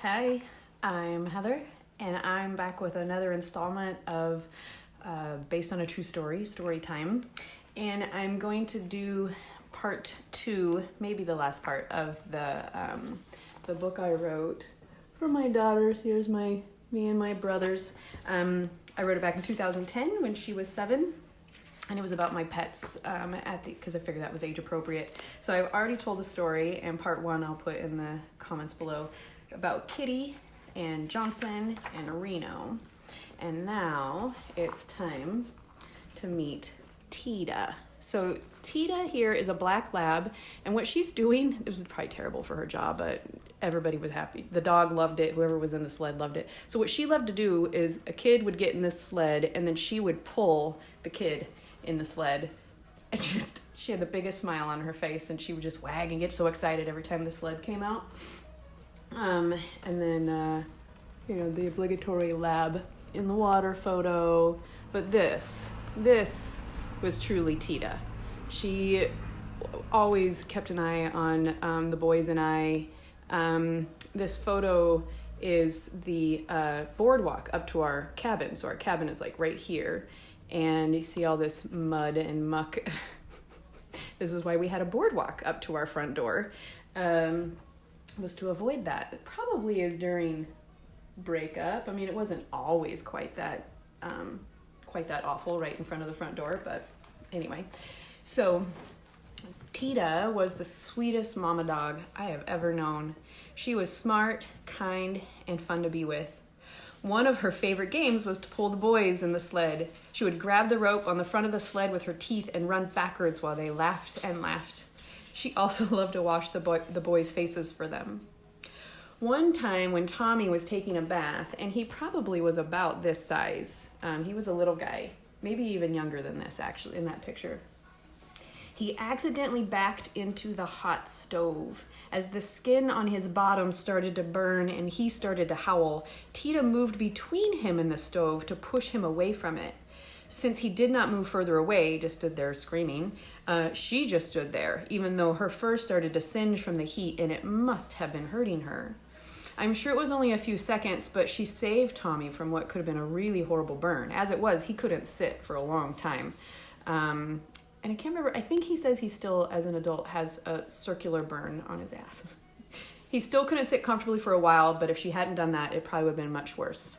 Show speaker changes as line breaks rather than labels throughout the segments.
Hi, I'm Heather, and I'm back with another installment of Based on a True Story time. And I'm going to do part two, maybe the last part of the book I wrote for my daughters. Here's me and my brothers. I wrote it back in 2010 when she was 7. And it was about my pets because I figured that was age appropriate. So I've already told the story, and part 1 I'll put in the comments below, about Kitty and Johnson and Reno. And now it's time to meet Tita. So Tita here is a black lab, and what she's doing, it was probably terrible for her job, but everybody was happy. The dog loved it, whoever was in the sled loved it. So what she loved to do is a kid would get in this sled, and then she would pull the kid in the sled. And she had the biggest smile on her face, and she would just wag and get so excited every time the sled came out. And then, the obligatory lab in the water photo. But this was truly Tita. She always kept an eye on the boys and I. This photo is the boardwalk up to our cabin. So our cabin is like right here. And you see all this mud and muck. This is why we had a boardwalk up to our front door. Was to avoid that. It probably is during breakup. I mean, it wasn't always quite that awful right in front of the front door, but anyway. So Tita was the sweetest mama dog I have ever known. She was smart, kind, and fun to be with. One of her favorite games was to pull the boys in the sled. She would grab the rope on the front of the sled with her teeth and run backwards while they laughed and laughed. She also loved to wash the boys' faces for them. One time when Tommy was taking a bath, and he probably was about this size, he was a little guy, maybe even younger than this actually in that picture. He accidentally backed into the hot stove. As the skin on his bottom started to burn and he started to howl, Tita moved between him and the stove to push him away from it. Since he did not move further away, just stood there screaming, she just stood there, even though her fur started to singe from the heat and it must have been hurting her. I'm sure it was only a few seconds, but she saved Tommy from what could have been a really horrible burn. As it was, he couldn't sit for a long time. And I can't remember, I think he says he still, as an adult, has a circular burn on his ass. He still couldn't sit comfortably for a while, but if she hadn't done that, it probably would have been much worse.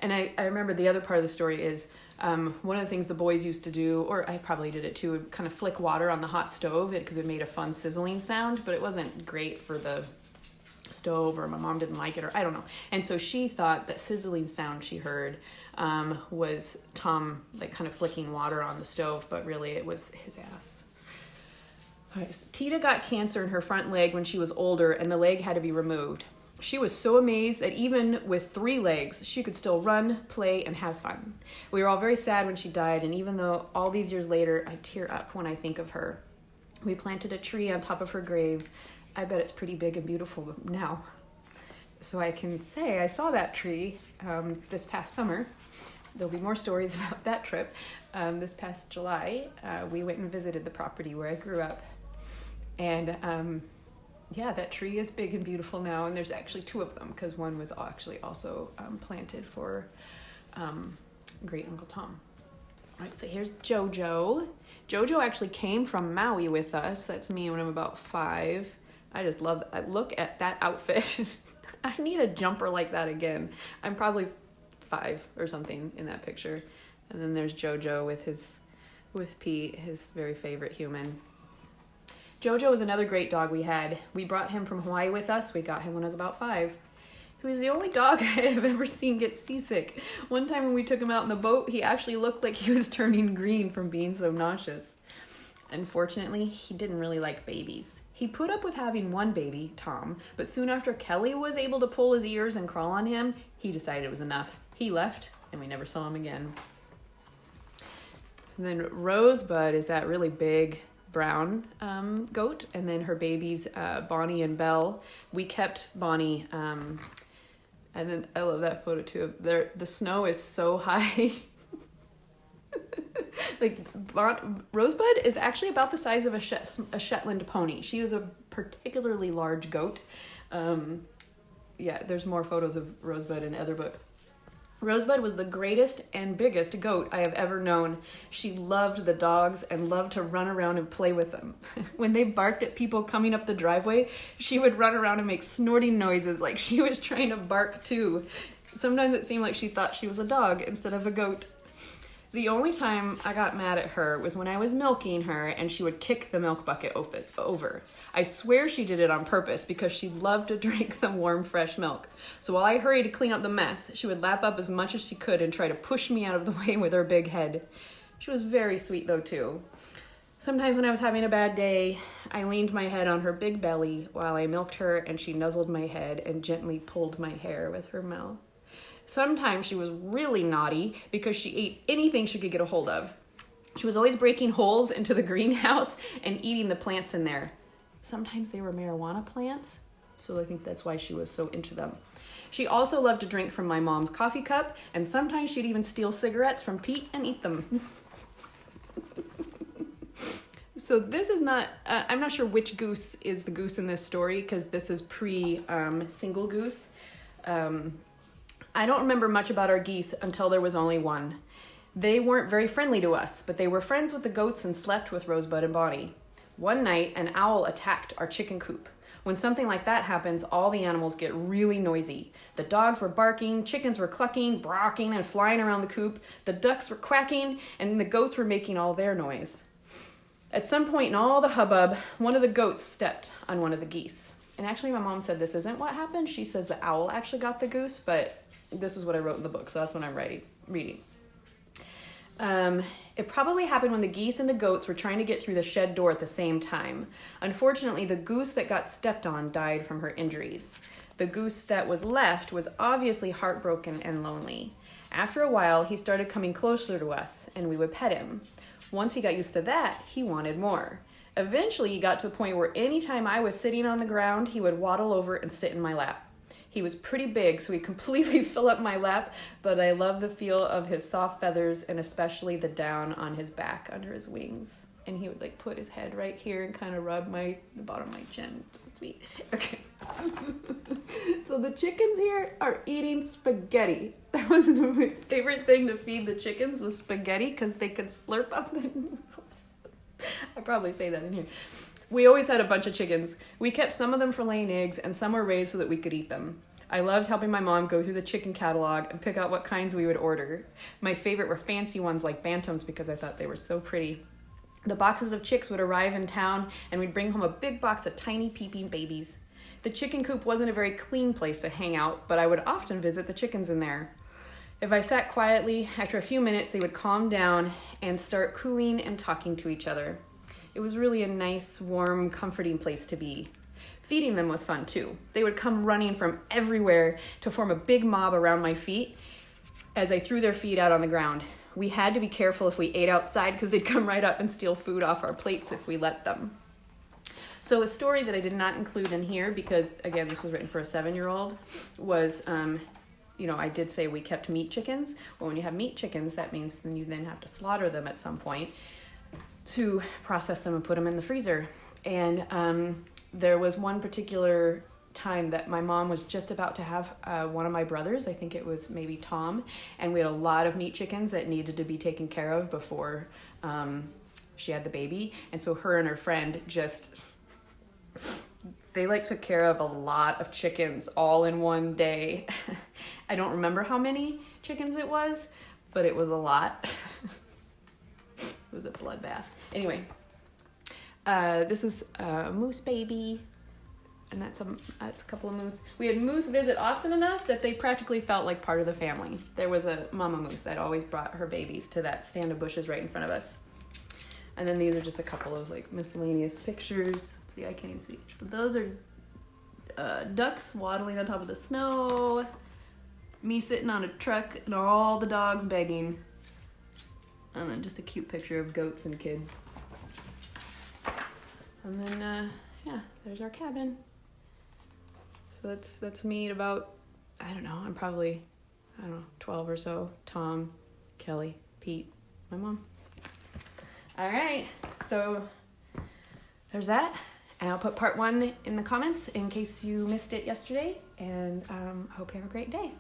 And I remember the other part of the story is one of the things the boys used to do, or I probably did it too, would kind of flick water on the hot stove because it made a fun sizzling sound, but it wasn't great for the stove, or my mom didn't like it, or I don't know. And so she thought that sizzling sound she heard was Tom like kind of flicking water on the stove, but really it was his ass. All right, so Tita got cancer in her front leg when she was older, and the leg had to be removed. She was so amazed that even with 3 legs, she could still run, play, and have fun. We were all very sad when she died, and even though all these years later, I tear up when I think of her. We planted a tree on top of her grave. I bet it's pretty big and beautiful now. So I can say I saw that tree this past summer. There'll be more stories about that trip. This past July, we went and visited the property where I grew up. And that tree is big and beautiful now, and there's actually 2 of them because one was actually also planted for Great Uncle Tom. All right, so here's Jojo. Jojo actually came from Maui with us. That's me when I'm about 5. I just love that. Look at that outfit. I need a jumper like that again. I'm probably 5 or something in that picture. And then there's Jojo with Pete, his very favorite human. Jojo was another great dog we had. We brought him from Hawaii with us. We got him when I was about 5. He was the only dog I have ever seen get seasick. One time when we took him out in the boat, he actually looked like he was turning green from being so nauseous. Unfortunately, he didn't really like babies. He put up with having 1 baby, Tom, but soon after Kelly was able to pull his ears and crawl on him, he decided it was enough. He left, and we never saw him again. So then Rosebud is that really big brown goat, and then her babies, Bonnie and Belle. We kept Bonnie, and then I love that photo too. The snow is so high. Like Rosebud is actually about the size of a Shetland pony. She was a particularly large goat. Yeah, there's more photos of Rosebud in other books. Rosebud was the greatest and biggest goat I have ever known. She loved the dogs and loved to run around and play with them. When they barked at people coming up the driveway, she would run around and make snorting noises like she was trying to bark too. Sometimes it seemed like she thought she was a dog instead of a goat. The only time I got mad at her was when I was milking her and she would kick the milk bucket over. I swear she did it on purpose because she loved to drink the warm, fresh milk. So while I hurried to clean up the mess, she would lap up as much as she could and try to push me out of the way with her big head. She was very sweet though too. Sometimes when I was having a bad day, I leaned my head on her big belly while I milked her and she nuzzled my head and gently pulled my hair with her mouth. Sometimes she was really naughty because she ate anything she could get a hold of. She was always breaking holes into the greenhouse and eating the plants in there. Sometimes they were marijuana plants, so I think that's why she was so into them. She also loved to drink from my mom's coffee cup, and sometimes she'd even steal cigarettes from Pete and eat them. So this is not, I'm not sure which goose is the goose in this story, because this is pre-single goose. I don't remember much about our geese until there was only one. They weren't very friendly to us, but they were friends with the goats and slept with Rosebud and Bonnie. One night, an owl attacked our chicken coop. When something like that happens, all the animals get really noisy. The dogs were barking, chickens were clucking, barking, and flying around the coop. The ducks were quacking, and the goats were making all their noise. At some point in all the hubbub, one of the goats stepped on one of the geese. And actually, my mom said this isn't what happened. She says the owl actually got the goose, but this is what I wrote in the book, so that's what I'm reading. It probably happened when the geese and the goats were trying to get through the shed door at the same time. Unfortunately, the goose that got stepped on died from her injuries. The goose that was left was obviously heartbroken and lonely. After a while, he started coming closer to us, and we would pet him. Once he got used to that, he wanted more. Eventually, he got to the point where anytime I was sitting on the ground, he would waddle over and sit in my lap. He was pretty big, so he completely filled up my lap, but I love the feel of his soft feathers and especially the down on his back under his wings. And he would like put his head right here and kind of rub the bottom of my chin. Sweet. Okay. So the chickens here are eating spaghetti. That was my favorite thing to feed the chickens was spaghetti because they could slurp up the noodles. I probably say that in here. We always had a bunch of chickens. We kept some of them for laying eggs and some were raised so that we could eat them. I loved helping my mom go through the chicken catalog and pick out what kinds we would order. My favorite were fancy ones like bantams because I thought they were so pretty. The boxes of chicks would arrive in town and we'd bring home a big box of tiny peeping babies. The chicken coop wasn't a very clean place to hang out, but I would often visit the chickens in there. If I sat quietly, after a few minutes they would calm down and start cooing and talking to each other. It was really a nice, warm, comforting place to be. Feeding them was fun too. They would come running from everywhere to form a big mob around my feet as I threw their feet out on the ground. We had to be careful if we ate outside because they'd come right up and steal food off our plates if we let them. So a story that I did not include in here because, again, this was written for a 7-year-old, was, I did say we kept meat chickens. Well, when you have meat chickens, that means then you then have to slaughter them at some point to process them and put them in the freezer. And there was one particular time that my mom was just about to have one of my brothers, I think it was maybe Tom, and we had a lot of meat chickens that needed to be taken care of before she had the baby. And so her and her friend they took care of a lot of chickens all in one day. I don't remember how many chickens it was, but it was a lot. It was a bloodbath. Anyway, this is a moose baby, and that's a couple of moose. We had moose visit often enough that they practically felt like part of the family. There was a mama moose that always brought her babies to that stand of bushes right in front of us. And then these are just a couple of miscellaneous pictures. See, I can't even see. But those are ducks waddling on top of the snow, me sitting on a truck, and all the dogs begging. And then just a cute picture of goats and kids. And then, there's our cabin. So that's me at about, I'm probably 12 or so. Tom, Kelly, Pete, my mom. All right, so there's that. And I'll put part 1 in the comments in case you missed it yesterday. And I hope you have a great day.